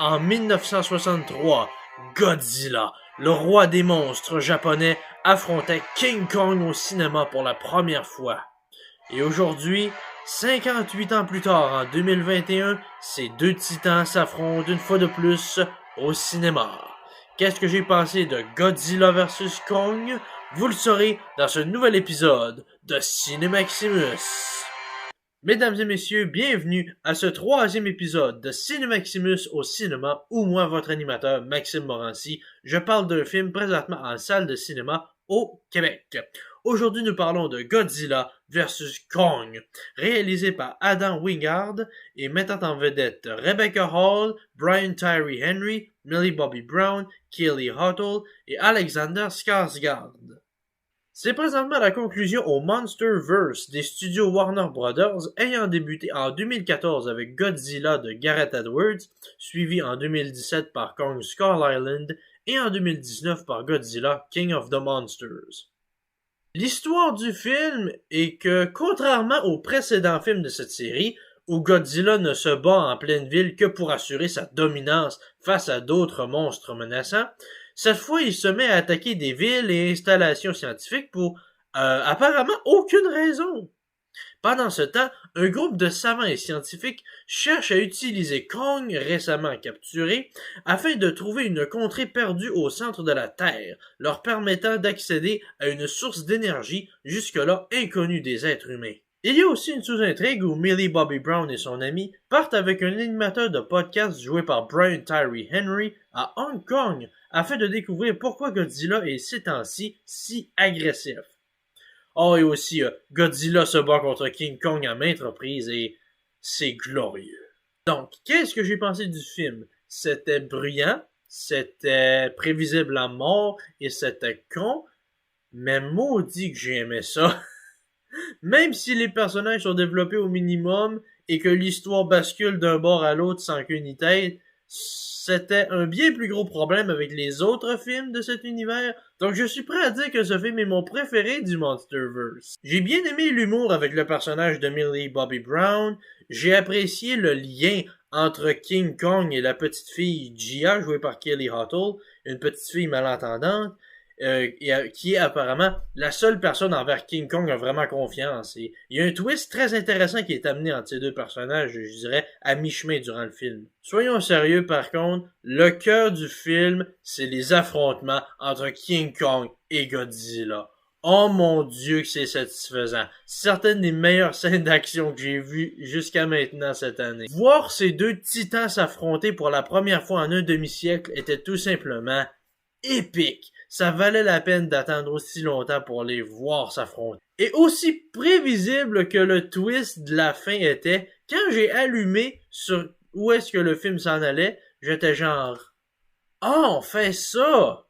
En 1963, Godzilla, le roi des monstres japonais, affrontait King Kong au cinéma pour la première fois. Et aujourd'hui, 58 ans plus tard, en 2021, ces deux titans s'affrontent une fois de plus au cinéma. Qu'est-ce que j'ai pensé de Godzilla vs Kong? Vous le saurez dans ce nouvel épisode de Cinemaximus. Mesdames et messieurs, bienvenue à ce troisième épisode de Cinemaximus au cinéma, où moi, votre animateur Maxime Morancy, je parle d'un film présentement en salle de cinéma au Québec. Aujourd'hui, nous parlons de Godzilla vs Kong, réalisé par Adam Wingard et mettant en vedette Rebecca Hall, Brian Tyree Henry, Millie Bobby Brown, Kelly Huttle et Alexander Skarsgård. C'est présentement la conclusion au Monsterverse des studios Warner Brothers, ayant débuté en 2014 avec Godzilla de Gareth Edwards, suivi en 2017 par Kong Skull Island et en 2019 par Godzilla King of the Monsters. L'histoire du film est que, contrairement aux précédents films de cette série, où Godzilla ne se bat en pleine ville que pour assurer sa dominance face à d'autres monstres menaçants, cette fois, il se met à attaquer des villes et installations scientifiques pour apparemment aucune raison. Pendant ce temps, un groupe de savants et scientifiques cherche à utiliser Kong, récemment capturé, afin de trouver une contrée perdue au centre de la Terre, leur permettant d'accéder à une source d'énergie jusque-là inconnue des êtres humains. Il y a aussi une sous-intrigue où Millie Bobby Brown et son ami partent avec un animateur de podcast joué par Brian Tyree Henry à Hong Kong afin de découvrir pourquoi Godzilla est ces temps-ci si agressif. Oh, et aussi, Godzilla se bat contre King Kong à maintes reprises et c'est glorieux. Donc, qu'est-ce que j'ai pensé du film? C'était bruyant, c'était prévisible à mort et c'était con, mais maudit que j'ai aimé ça. Même si les personnages sont développés au minimum et que l'histoire bascule d'un bord à l'autre sans queue ni tête, c'était un bien plus gros problème avec les autres films de cet univers, donc je suis prêt à dire que ce film est mon préféré du Monsterverse. J'ai bien aimé l'humour avec le personnage de Millie Bobby Brown, j'ai apprécié le lien entre King Kong et la petite fille Gia, jouée par Kelly Huttle, une petite fille malentendante, qui est apparemment la seule personne envers King Kong a vraiment confiance. Et il y a un twist très intéressant qui est amené entre ces deux personnages, je dirais, à mi-chemin durant le film. Soyons sérieux par contre, le cœur du film, c'est les affrontements entre King Kong et Godzilla. Oh mon Dieu que c'est satisfaisant. Certaines des meilleures scènes d'action que j'ai vues jusqu'à maintenant cette année. Voir ces deux titans s'affronter pour la première fois en un demi-siècle était tout simplement épique. Ça valait la peine d'attendre aussi longtemps pour les voir s'affronter. Et aussi prévisible que le twist de la fin était, quand j'ai allumé sur où est-ce que le film s'en allait, j'étais genre « Ah, on fait ça!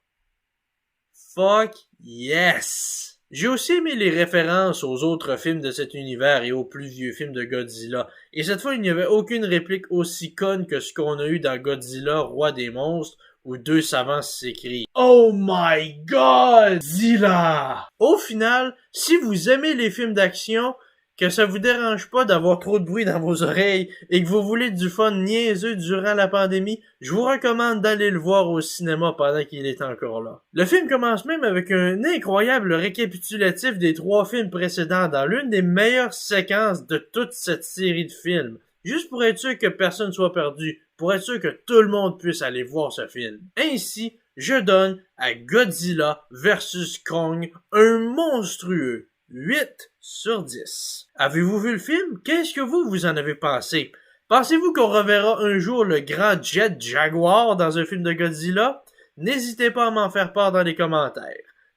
Fuck yes! » J'ai aussi aimé les références aux autres films de cet univers et aux plus vieux films de Godzilla. Et cette fois, il n'y avait aucune réplique aussi conne que ce qu'on a eu dans Godzilla, Roi des monstres, où deux savants s'écrient « Oh my God! Zilla! » Au final, si vous aimez les films d'action, que ça vous dérange pas d'avoir trop de bruit dans vos oreilles et que vous voulez du fun niaiseux durant la pandémie, je vous recommande d'aller le voir au cinéma pendant qu'il est encore là. Le film commence même avec un incroyable récapitulatif des 3 films précédents dans l'une des meilleures séquences de toute cette série de films. Juste pour être sûr que personne soit perdu, pour être sûr que tout le monde puisse aller voir ce film. Ainsi, je donne à Godzilla vs Kong un monstrueux 8 sur 10. Avez-vous vu le film? Qu'est-ce que vous en avez pensé? Pensez-vous qu'on reverra un jour le grand Jet Jaguar dans un film de Godzilla? N'hésitez pas à m'en faire part dans les commentaires.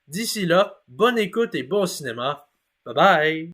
D'ici là, bonne écoute et bon cinéma. Bye bye!